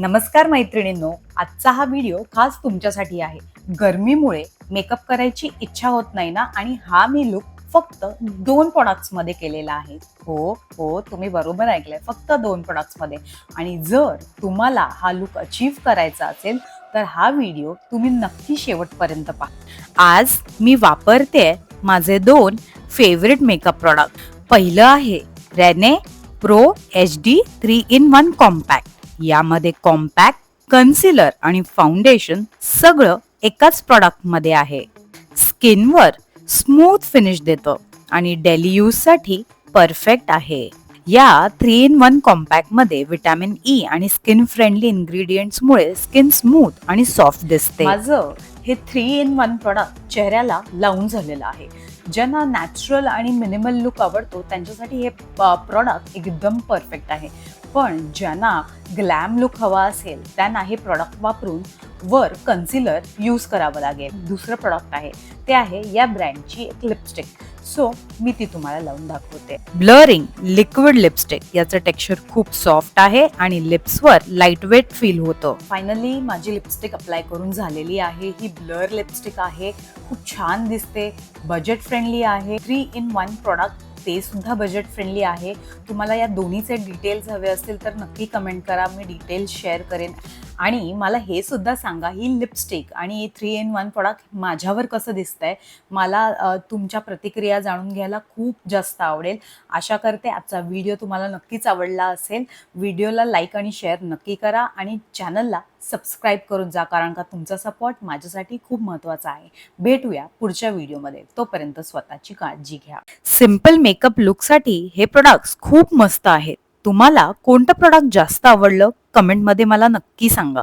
नमस्कार मैत्रिणींनो, आजचा हा व्हिडिओ खास तुमच्यासाठी आहे. गरमीमुळे मेकअप करायची इच्छा होत नाही ना, आणि हा मी लुक फक्त 2 प्रॉडक्ट्स मध्ये केलेला आहे. हो हो, तुम्ही बरोबर ऐकलंय, फक्त 2 प्रॉडक्ट्स मध्ये. आणि जर तुम्हाला हा लुक अचीव करायचा असेल तर हा व्हिडिओ तुम्ही नक्की शेवटपर्यंत पहा. आज मी वापरते माझे 2 फेवरेट मेकअप प्रॉडक्ट. पहिलं आहे Renee pro HD 3 in 1 compact. यामध्ये कॉम्पॅक्ट, कन्सिलर आणि फाउंडेशन सगळं एकाच प्रॉडक्ट मध्ये आहे. स्किनवर स्मूथ फिनिश देतं आणि डेली यूज साठी परफेक्ट आहे. या 3 in 1 कॉम्पॅक्ट मध्ये विटॅमिन ई आणि स्किन फ्रेंडली इन्ग्रेडियंट्स मुळे स्किन स्मूथ आणि सॉफ्ट दिसते. माझं हे 3 in 1 प्रॉडक्ट चेहऱ्याला लावून झालेलं आहे. ज्यांना नॅचरल आणि मिनिमल लुक आवडतो त्यांच्यासाठी हे प्रॉडक्ट एकदम परफेक्ट आहे. पण ज्यांना ग्लॅम लुक हवा असेल त्यांना हे प्रॉडक्ट वापरून वर कन्सिलर यूज करावं लागेल. दुसरं प्रॉडक्ट आहे ते आहे या ब्रँडची एक लिपस्टिक. सो मी ती तुम्हाला लावून दाखवते. Blurring liquid lipstick. याचं टेक्स्चर खूप सॉफ्ट आहे आणि लिप्सवर लाईट वेट फील होतं. फायनली माझी लिपस्टिक अप्लाय करून झालेली आहे. ही ब्लर लिपस्टिक आहे, खूप छान दिसते, बजेट फ्रेंडली आहे. 3 in 1 प्रॉडक्ट ते सुद्धा बजेट फ्रेंडली आहे. तुम्हाला या दोन्हीचे डिटेल्स हवे असतील तर नक्की कमेंट करा, मी डिटेल्स शेअर करेन. आणि मला हे सुद्धा सांगा, ही लिपस्टिक आणि 3 in 1 प्रॉडक्ट माझ्यावर कसं दिसतंय. मला तुमच्या प्रतिक्रिया जाणून घ्यायला खूप जास्त आवडेल. आशा करते आजचा व्हिडिओ तुम्हाला नक्कीच आवडला असेल. व्हिडिओला लाईक आणि शेअर नक्की करा आणि चॅनलला सबस्क्राईब करून जा, कारण का तुमचा सपोर्ट माझ्यासाठी खूप महत्त्वाचा आहे. भेटूया पुढच्या व्हिडिओमध्ये. तोपर्यंत स्वतःची काळजी घ्या. सिंपल मेकअप लुकसाठी हे प्रोडक्ट्स खूप मस्त आहेत. तुम्हाला कोणतं प्रोडक्ट जास्त आवडलं कमेंटमध्ये मला नक्की सांगा.